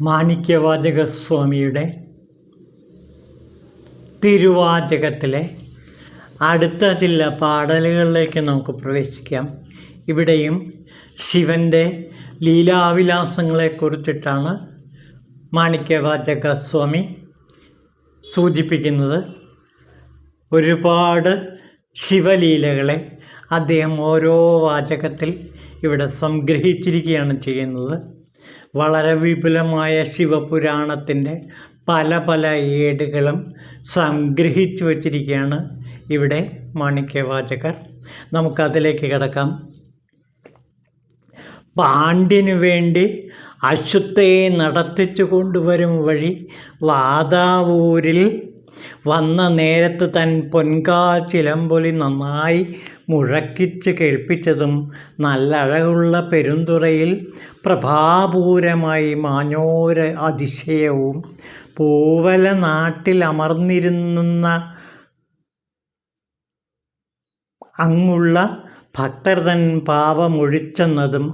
മാണിക്യവാചക സ്വാമിയുടെ തിരുവാചകത്തിലെ അടുത്ത ചില പാടലുകളിലേക്ക് നമുക്ക് പ്രവേശിക്കാം. ഇവിടെയും ശിവൻ്റെ ലീലാവിലാസങ്ങളെക്കുറിച്ചിട്ടാണ് മാണിക്യവാചക സ്വാമി സൂചിപ്പിക്കുന്നത്. ഒരുപാട് ശിവലീലകളെ അദ്ദേഹം ഓരോ വാചകത്തിൽ ഇവിടെ സംഗ്രഹിച്ചിരിക്കുകയാണ് ചെയ്യുന്നത്. വളരെ വിപുലമായ ശിവപുരാണത്തിൻ്റെ പല പല ഏടുകളും സംഗ്രഹിച്ചു വച്ചിരിക്കുകയാണ് ഇവിടെ മാണിക്യവാചകർ. നമുക്കതിലേക്ക് കിടക്കാം. പാണ്ഡ്യനു വേണ്ടി അശ്വത്ഥയെ നടത്തിച്ചു കൊണ്ടുവരും വഴി വാതാവൂരിൽ വന്ന നേരത്ത് തൻ പൊൻകാൽ ചിലമ്പൊലി നന്നായി മുഴക്കിച്ച് കേൾപ്പിച്ചതും നല്ല അഴകുള്ള പെരുന്തുറയിൽ പ്രഭാപൂരമായി മാഞ്ഞോര അതിശയവും പൂവല നാട്ടിൽ അമർന്നിരുന്ന അങ്ങുള്ള ഭക്തർ തൻ പാപമൊഴിച്ചെന്നതും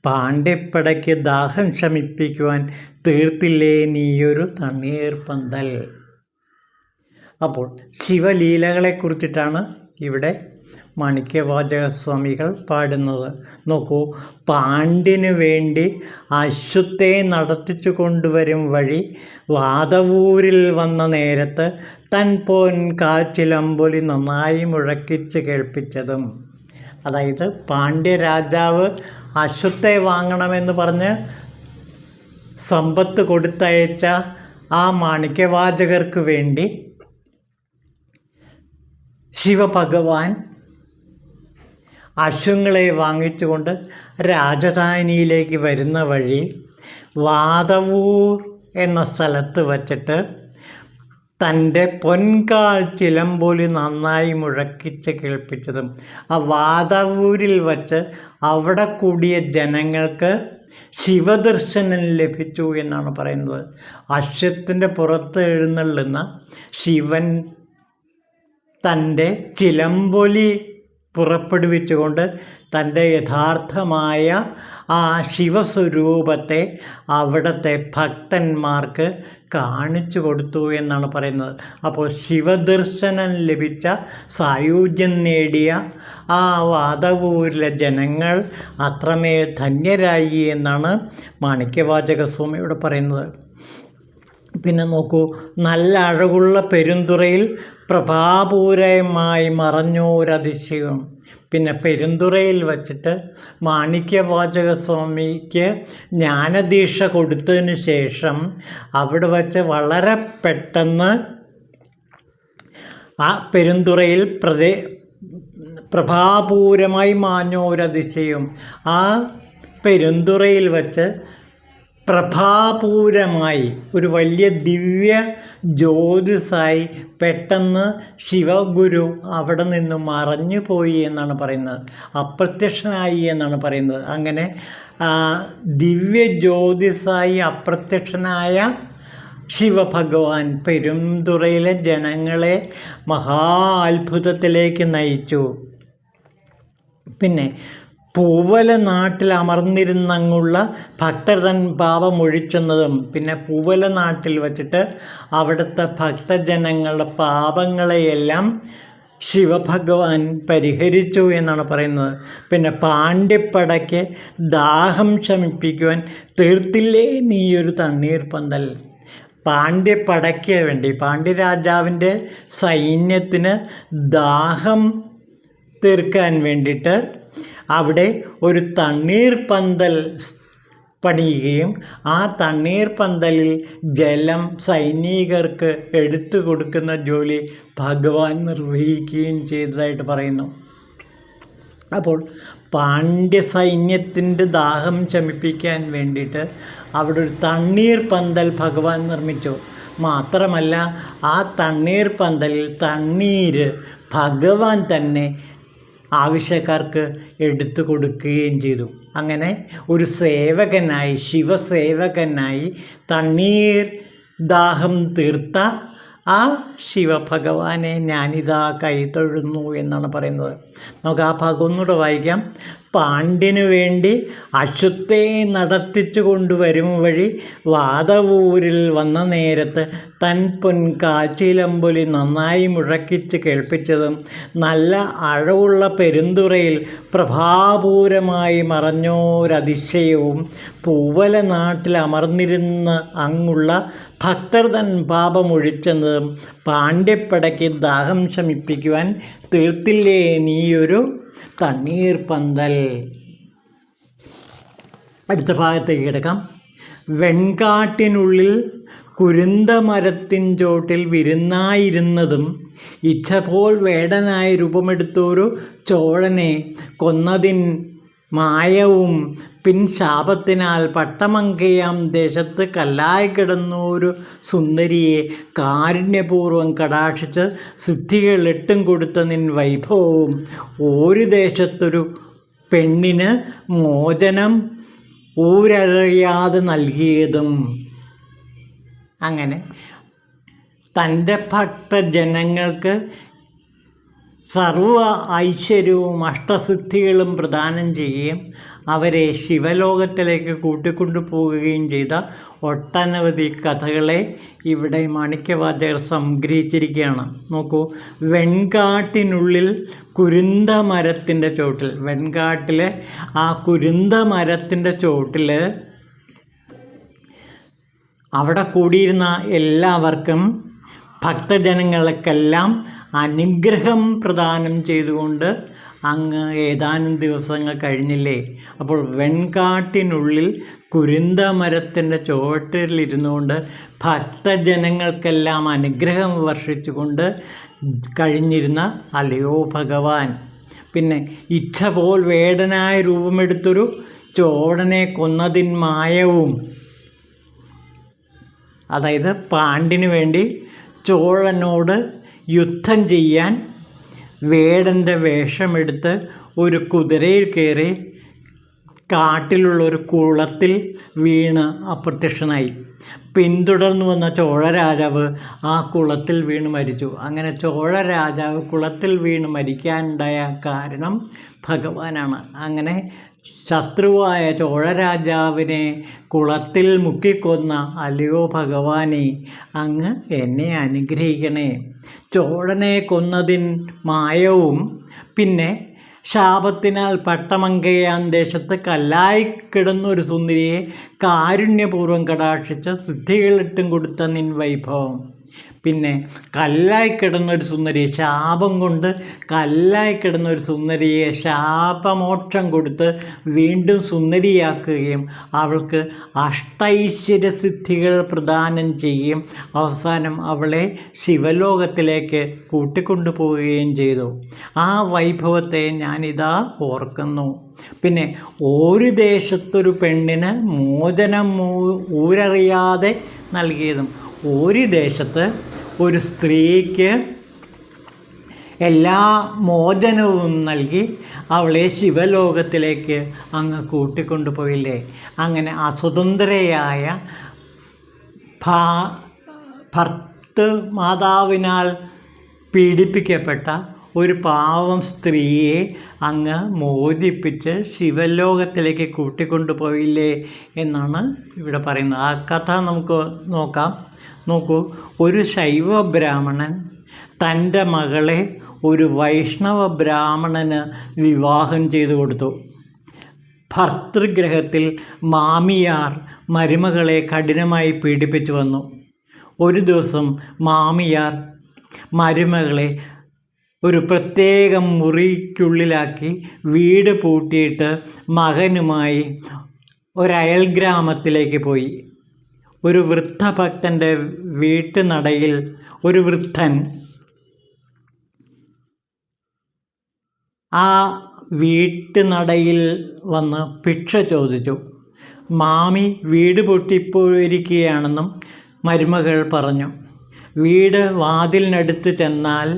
പാണ്ഡ്യപ്പടയ്ക്ക് ദാഹം ശമിപ്പിക്കുവാൻ തീർത്തില്ലേ നീയൊരു തണ്ണീർ പന്തൽ. അപ്പോൾ ശിവലീലകളെക്കുറിച്ചിട്ടാണ് ഇവിടെ മാണിക്യവാചക സ്വാമികൾ പാടുന്നത്. നോക്കൂ, പാണ്ഡ്യനു വേണ്ടി അശ്വത്ഥയെ നടത്തിച്ചു കൊണ്ടുവരും വഴി വാതവൂരിൽ വന്ന നേരത്ത് തൻ പൊൻകാൽച്ചിലമ്പൊലി നന്നായി മുഴക്കിച്ച് കേൾപ്പിച്ചതും. അതായത് പാണ്ഡ്യരാജാവ് അശ്വത്ഥയെ വാങ്ങണമെന്ന് പറഞ്ഞ് സമ്പത്ത് കൊടുത്തയച്ച ആ മാണിക്യവാചകർക്ക് വേണ്ടി ശിവഭഗവാൻ അശ്വങ്ങളെ വാങ്ങിച്ചുകൊണ്ട് രാജധാനിയിലേക്ക് വരുന്ന വഴി വാതവൂർ എന്ന സ്ഥലത്ത് വച്ചിട്ട് തൻ്റെ പൊൻകാൽ ചിലമ്പൊലി നന്നായി മുഴക്കിച്ച് കേൾപ്പിച്ചതും. ആ വാതവൂരിൽ വച്ച് അവിടെ കൂടിയ ജനങ്ങൾക്ക് ശിവദർശനം ലഭിച്ചു എന്നാണ് പറയുന്നത്. അശ്വത്തിൻ്റെ പുറത്ത് എഴുന്നള്ളുന്ന ശിവൻ തൻ്റെ ചിലമ്പൊലി പുറപ്പെടുവിച്ചുകൊണ്ട് തൻ്റെ യഥാർത്ഥമായ ആ ശിവസ്വരൂപത്തെ അവിടുത്തെ ഭക്തന്മാർക്ക് കാണിച്ചു കൊടുത്തു എന്നാണ് പറയുന്നത്. അപ്പോൾ ശിവദർശനം ലഭിച്ച സായുജ്യം നേടിയ ആ വാതവൂരിലെ ജനങ്ങൾ അത്രമേൽ ധന്യരായി എന്നാണ് മാണിക്യവാചക സ്വാമിയോട് പറയുന്നത്. പിന്നെ നോക്കൂ, നല്ല അഴകുള്ള പെരുന്തുറയിൽ പ്രഭാപൂരമായി മറഞ്ഞോരതിശയം. പിന്നെ പെരുന്തുറയിൽ വച്ചിട്ട് മാണിക്യവാചക സ്വാമിക്ക് ജ്ഞാനദീക്ഷ കൊടുത്തതിന് ശേഷം അവിടെ വച്ച് വളരെ പെട്ടെന്ന് ആ പെരുന്തുറയിൽ പ്രഭാപൂരമായി മാഞ്ഞോരതിശയം. ആ പെരുന്തുറയിൽ വച്ച് പ്രഭാപൂരമായി ഒരു വലിയ ദിവ്യ ജ്യോതിസായി പെട്ടെന്ന് ശിവഗുരു അവിടെ നിന്ന് മറഞ്ഞു പോയി എന്നാണ് പറയുന്നത്, അപ്രത്യക്ഷനായി എന്നാണ് പറയുന്നത്. അങ്ങനെ ദിവ്യ ജ്യോതിസായി അപ്രത്യക്ഷനായ ശിവഭഗവാൻ പെരുന്തുറയിലെ ജനങ്ങളെ മഹാ അത്ഭുതത്തിലേക്ക് നയിച്ചു. പിന്നെ പൂവല നാട്ടിൽ അമർന്നിരുന്നങ്ങുള്ള ഭക്തർ തൻ പാപമൊഴിച്ചെന്നതും. പിന്നെ പൂവല നാട്ടിൽ വച്ചിട്ട് അവിടുത്തെ ഭക്തജനങ്ങളുടെ പാപങ്ങളെയെല്ലാം ശിവഭഗവാൻ പരിഹരിച്ചു എന്നാണ് പറയുന്നത്. പിന്നെ പാണ്ഡ്യപ്പടയ്ക്ക് ദാഹം ശമിപ്പിക്കുവാൻ തീർത്തില്ലേ നീയൊരു തണ്ണീർ പന്തൽ. പാണ്ഡ്യപ്പടയ്ക്ക് വേണ്ടി, പാണ്ഡ്യരാജാവിൻ്റെ സൈന്യത്തിന് ദാഹം തീർക്കാൻ വേണ്ടിയിട്ട് അവിടെ ഒരു തണ്ണീർ പന്തൽ പണിയുകയും ആ തണ്ണീർ പന്തലിൽ ജലം സൈനികർക്ക് എടുത്തു കൊടുക്കുന്ന ജോലി ഭഗവാൻ നിർവഹിക്കുകയും ചെയ്തതായിട്ട് പറയുന്നു. അപ്പോൾ പാണ്ഡ്യ സൈന്യത്തിൻ്റെ ദാഹം ശമിപ്പിക്കാൻ വേണ്ടിയിട്ട് അവിടെ ഒരു തണ്ണീർ പന്തൽ ഭഗവാൻ നിർമ്മിച്ചു. മാത്രമല്ല, ആ തണ്ണീർ പന്തലിൽ തണ്ണീര് ഭഗവാൻ തന്നെ ആവശ്യക്കാർക്ക് എടുത്തു കൊടുക്കുകയും ചെയ്തു. അങ്ങനെ ഒരു സേവകനായി, ശിവസേവകനായി തണ്ണീർ ദാഹം തീർത്ത ആ ശിവഭഗവാനെ ഞാനിതാ കൈതൊഴുന്നു എന്നാണ് പറയുന്നത്. നമുക്ക് ആ ഭാഗം ഒന്നുകൂടെ വായിക്കാം. പാണ്ഡ്യനു വേണ്ടി അശ്വത്തെ നടത്തിച്ചു കൊണ്ടുവരും വഴി വാദവൂരിൽ വന്ന നേരത്ത് തൻ പൊൻകാച്ചിലമ്പൊലി നന്നായി മുഴക്കിച്ച് കേൾപ്പിച്ചതും നല്ല അഴവുള്ള പെരുന്തുറയിൽ പ്രഭാപൂരമായി മറഞ്ഞോരതിശയവും പൂവല നാട്ടിൽ അമർന്നിരുന്ന് അങ്ങുള്ള ഭക്തർ തൻ പാപമൊഴിച്ചതും പാണ്ഡ്യപ്പടയ്ക്ക് ദാഹം ശമിപ്പിക്കുവാൻ തീർത്തില്ലേ നീയൊരു തണ്ണീർ പന്തൽ. അടുത്ത ഭാഗത്തേക്ക് കിടക്കാം. വെൺകാട്ടിനുള്ളിൽ കുരുന്തമരത്തിൻ ചോട്ടിൽ വിരുന്നായിരുന്നതും ഇച്ഛപോൽ വേടനായി രൂപമെടുത്തൊരു ചോഴനെ കൊന്നതിൻ മായവും പിൻ ശാപത്തിനാൽ പട്ടമങ്കയാം ദേശത്ത് കല്ലായി കിടന്നൊരു സുന്ദരിയെ കാരുണ്യപൂർവ്വം കടാക്ഷിച്ച് സിദ്ധികൾ 8 കൊടുത്ത നിൻ വൈഭവവും ഒരു ദേശത്തൊരു പെണ്ണിന് മോചനം ഊരറിയാതെ നൽകിയതും. അങ്ങനെ തൻ്റെ ഭക്തജനങ്ങൾക്ക് സർവ ഐശ്വര്യവും അഷ്ടസിദ്ധികളും പ്രദാനം ചെയ്യുകയും അവരെ ശിവലോകത്തിലേക്ക് കൂട്ടിക്കൊണ്ടു പോവുകയും ചെയ്ത ഒട്ടനവധി കഥകളെ ഇവിടെ മാണിക്യവാചകർ സംഗ്രഹിച്ചിരിക്കുകയാണ്. നോക്കൂ, വെൺകാട്ടിനുള്ളിൽ കുരുന്തമരത്തിൻ്റെ ചോട്ടിൽ, വെൺകാട്ടിലെ ആ കുരുന്തമരത്തിൻ്റെ ചോട്ടിൽ അവിടെ കൂടിയിരുന്ന എല്ലാവർക്കും ഭക്തജനങ്ങൾക്കെല്ലാം അനുഗ്രഹം പ്രദാനം ചെയ്തുകൊണ്ട് അങ്ങ് ഏതാനും ദിവസങ്ങൾ കഴിഞ്ഞില്ലേ. അപ്പോൾ വെൺകാട്ടിനുള്ളിൽ കുരുന്തമരത്തിൻ്റെ ചുവട്ടിലിരുന്നുകൊണ്ട് ഭക്തജനങ്ങൾക്കെല്ലാം അനുഗ്രഹം വർഷിച്ചുകൊണ്ട് കഴിഞ്ഞിരുന്ന അല്ലയോ ഭഗവാൻ. പിന്നെ ഇച്ഛ പോൽ വേടനായ രൂപമെടുത്തൊരു ചോടനെ കൊന്നതിൻ മായവും, അതായത് പാണ്ഡ്യന് വേണ്ടി ചോഴനോട് യുദ്ധം ചെയ്യാൻ വേടൻ്റെ വേഷമെടുത്ത് ഒരു കുതിരയിൽ കയറി കാട്ടിലുള്ള ഒരു കുളത്തിൽ വീണ് അപ്രത്യക്ഷനായി. പിന്തുടർന്നു വന്ന ചോഴ രാജാവ് ആ കുളത്തിൽ വീണ് മരിച്ചു. അങ്ങനെ ചോഴ രാജാവ് കുളത്തിൽ വീണ് മരിക്കാനുണ്ടായ കാരണം ഭഗവാനാണ്. അങ്ങനെ ശത്രുവായ ചോഴ രാജാവിനെ കുളത്തിൽ മുക്കിക്കൊന്ന അല്ലയോ ഭഗവാനെ, അങ്ങ് എന്നെ അനുഗ്രഹിക്കണേ. ചോഴനെ കൊന്നതിൻ മായവും പിന്നെ ശാപത്തിനാൽ പട്ടമങ്കയാൻ ദേശത്ത് കല്ലായി കിടന്നൊരു സുന്ദരിയെ കാരുണ്യപൂർവ്വം കടാക്ഷിച്ച് സിദ്ധികൾ 8 കൊടുത്ത നിൻ വൈഭവം. പിന്നെ കല്ലായി കിടന്നൊരു സുന്ദരിയെ, ശാപം കൊണ്ട് കല്ലായി കിടന്നൊരു സുന്ദരിയെ ശാപമോക്ഷം കൊടുത്ത് വീണ്ടും സുന്ദരിയാക്കുകയും അവൾക്ക് അഷ്ടൈശ്വര്യ സിദ്ധികൾ പ്രദാനം ചെയ്യുകയും അവസാനം അവളെ ശിവലോകത്തിലേക്ക് കൂട്ടിക്കൊണ്ടു പോവുകയും ചെയ്തു. ആ വൈഭവത്തെ ഞാനിതാ ഓർക്കുന്നു. പിന്നെ ഒരു ദേശത്തൊരു പെണ്ണിന് മോചനം ഊരറിയാതെ നൽകിയതും, ഒരു ദേശത്ത് ഒരു സ്ത്രീക്ക് എല്ലാ മോചനവും നൽകി അവളെ ശിവലോകത്തിലേക്ക് അങ്ങ് കൂട്ടിക്കൊണ്ടുപോയില്ലേ. അങ്ങനെ അസ്വതന്ത്രയായ മാതാവിനാൽ പീഡിപ്പിക്കപ്പെട്ട ഒരു പാവം സ്ത്രീയെ അങ്ങ് മോചിപ്പിച്ച് ശിവലോകത്തിലേക്ക് കൂട്ടിക്കൊണ്ടുപോയില്ലേ എന്നാണ് ഇവിടെ പറയുന്നത്. ആ കഥ നമുക്ക് നോക്കാം. നോക്കൂ, ഒരു ശൈവ ബ്രാഹ്മണൻ തൻ്റെ മകളെ ഒരു വൈഷ്ണവ ബ്രാഹ്മണന് വിവാഹം ചെയ്തു കൊടുത്തു. ഭർതൃഗ്രഹത്തിൽ മാമിയാർ മരുമകളെ കഠിനമായി പീഡിപ്പിച്ചു വന്നു. ഒരു ദിവസം മാമിയാർ മരുമകളെ ഒരു പ്രത്യേക മുറിക്കുള്ളിലാക്കി വീട് പൂട്ടിയിട്ട് മകനുമായി ഒരയൽ ഗ്രാമത്തിലേക്ക് പോയി. ഒരു വൃദ്ധഭക്തൻ്റെ വീട്ടുനടയിൽ ഒരു വൃദ്ധൻ ആ വീട്ടുനടയിൽ വന്ന് ഭിക്ഷ ചോദിച്ചു. മാമി വീട് പൊട്ടിപ്പോയിരിക്കുകയാണെന്നും മരുമകൾ പറഞ്ഞു. വീട് വാതിലിനടുത്ത് ചെന്നാൽ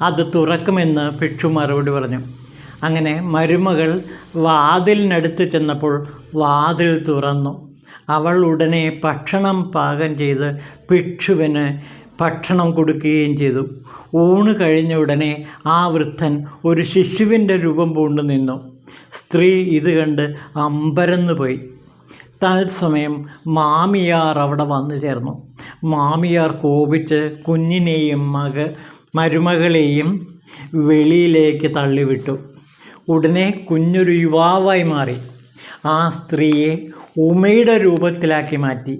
അത് തുറക്കുമെന്ന് ഭിക്ഷു മറുപടി പറഞ്ഞു. അങ്ങനെ മരുമകൾ വാതിലിനടുത്ത് ചെന്നപ്പോൾ വാതിൽ തുറന്നു. അവൾ ഉടനെ ഭക്ഷണം പാകം ചെയ്ത് ഭിക്ഷുവിന് ഭക്ഷണം കൊടുക്കുകയും ചെയ്തു. ഊണ് കഴിഞ്ഞ ഉടനെ ആ വൃദ്ധൻ ഒരു ശിശുവിൻ്റെ രൂപം പൂണ്ടു നിന്നു. സ്ത്രീ ഇത് കണ്ട് അമ്പരന്ന് പോയി. തത്സമയം മാമിയാർ അവിടെ വന്നു ചേർന്നു. മാമിയാർ കോപിച്ച് കുഞ്ഞിനെയും മരുമകളെയും വെളിയിലേക്ക് തള്ളിവിട്ടു. ഉടനെ കുഞ്ഞൊരു യുവാവായി മാറി. ആ സ്ത്രീയെ ഉമയുടെ രൂപത്തിലാക്കി മാറ്റി.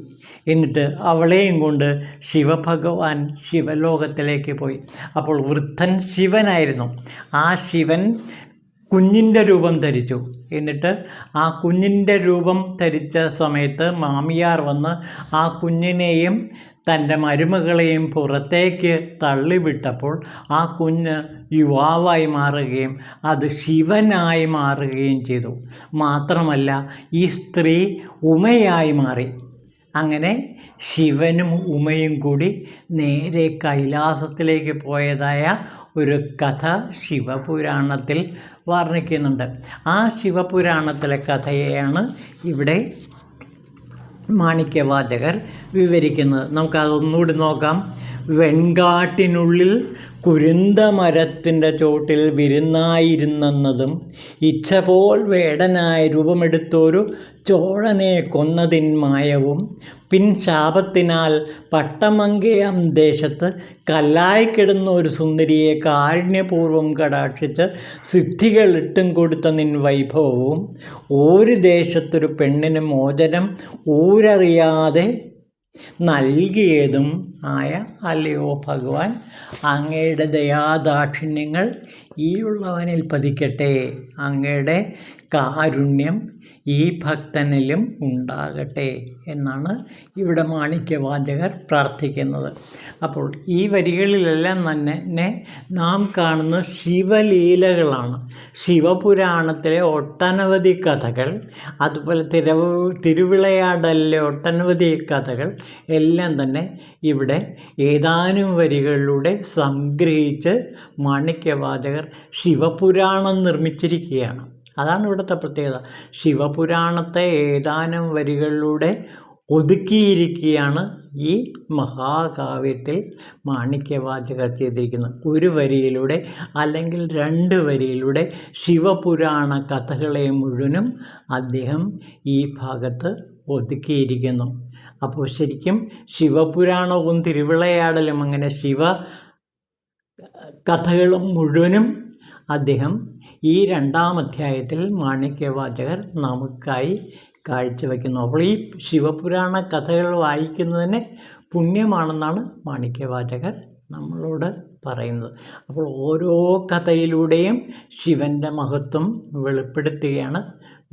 എന്നിട്ട് അവളെയും കൊണ്ട് ശിവഭഗവാൻ ശിവലോകത്തിലേക്ക് പോയി. അപ്പോൾ വൃദ്ധൻ ശിവനായിരുന്നു. ആ ശിവൻ കുഞ്ഞിൻ്റെ രൂപം ധരിച്ചു. എന്നിട്ട് ആ കുഞ്ഞിൻ്റെ രൂപം ധരിച്ച സമയത്ത് മാമിയാർ വന്ന് ആ കുഞ്ഞിനെയും തൻ്റെ മരുമകളെയും പുറത്തേക്ക് തള്ളിവിട്ടപ്പോൾ ആ കുഞ്ഞ് യുവാവായി മാറുകയും അത് ശിവനായി മാറുകയും ചെയ്തു. മാത്രമല്ല, ഈ സ്ത്രീ ഉമയായി മാറി. അങ്ങനെ ശിവനും ഉമയും കൂടി നേരെ കൈലാസത്തിലേക്ക് പോയതായ ഒരു കഥ ശിവപുരാണത്തിൽ വർണ്ണിക്കുന്നുണ്ട്. ആ ശിവപുരാണത്തിലെ കഥയെയാണ് ഇവിടെ മാണിക്യവാചകർ വിവരിക്കുന്നത്. നമുക്കതൊന്നുകൂടി നോക്കാം. വെൺകാട്ടിനുള്ളിൽ കുരുന്തമരത്തിൻ്റെ ചോട്ടിൽ വിരുന്നായിരുന്നെന്നതും ഇച്ഛപോൽ വേടനായി രൂപമെടുത്തൊരു ചോഴനെ കൊന്നതിൻ മായവും പിൻ ശാപത്തിനാൽ പട്ടമങ്കയം ദേശത്ത് കല്ലായി കിടന്ന ഒരു സുന്ദരിയെ കാരുണ്യപൂർവ്വം കടാക്ഷിച്ച് സിദ്ധികൾ ഇട്ടും കൊടുത്ത നിൻ വൈഭവവും ഒരു ദേശത്തൊരു പെണ്ണിന് മോചനം ഊരറിയാതെ നൽകിയതും ആയ അല്ലയോ ഭഗവാൻ, അങ്ങയുടെ ദയാദാക്ഷിണ്യങ്ങൾ ഈ ഉള്ളവനിൽ പതിക്കട്ടെ. അങ്ങയുടെ കാരുണ്യം ഈ ഭക്തനിലും ഉണ്ടാകട്ടെ എന്നാണ് ഇവിടെ മാണിക്യവാചകർ പ്രാർത്ഥിക്കുന്നത്. അപ്പോൾ ഈ വരികളിലെല്ലാം തന്നെ നാം കാണുന്ന ശിവലീലകളാണ്. ശിവപുരാണത്തിലെ ഒട്ടനവധി കഥകൾ, അതുപോലെ തിരുവിളയാടലിലെ ഒട്ടനവധി കഥകൾ എല്ലാം തന്നെ ഇവിടെ ഏതാനും വരികളിലൂടെ സംഗ്രഹിച്ച് മാണിക്യവാചകർ ശിവപുരാണം നിർമ്മിച്ചിരിക്കുകയാണ്. അതാണ് ഇവിടുത്തെ പ്രത്യേകത. ശിവപുരാണത്തെ ഏതാനും വരികളിലൂടെ ഒതുക്കിയിരിക്കുകയാണ് ഈ മഹാകാവ്യത്തിൽ മാണിക്യവാചകർ ചെയ്തിരിക്കുന്നത്. ഒരു വരിയിലൂടെ അല്ലെങ്കിൽ 2 വരിയിലൂടെ ശിവപുരാണ കഥകളെ മുഴുവനും അദ്ദേഹം ഈ ഭാഗത്ത് ഒതുക്കിയിരിക്കുന്നു. അപ്പോൾ ശരിക്കും ശിവപുരാണവും തിരുവിളയാടലും അങ്ങനെ ശിവ കഥകളും മുഴുവനും അദ്ദേഹം ഈ 2-ാം അധ്യായത്തിൽ മാണിക്യവാചകർ നമുക്കായി കാഴ്ചവെക്കുന്നു. അപ്പോൾ ഈ ശിവപുരാണ കഥകൾ വായിക്കുന്നതിന് പുണ്യമാണെന്നാണ് മാണിക്യവാചകർ നമ്മളോട് പറയുന്നത്. അപ്പോൾ ഓരോ കഥയിലൂടെയും ശിവൻ്റെ മഹത്വം വെളിപ്പെടുത്തുകയാണ്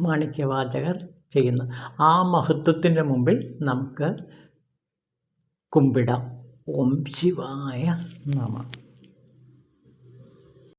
മാണിക്യവാചകർ ചെയ്യുന്നത്. ആ മഹത്വത്തിൻ്റെ മുമ്പിൽ നമുക്ക് കുമ്പിടാം. ഓം ശിവായ നമഃ.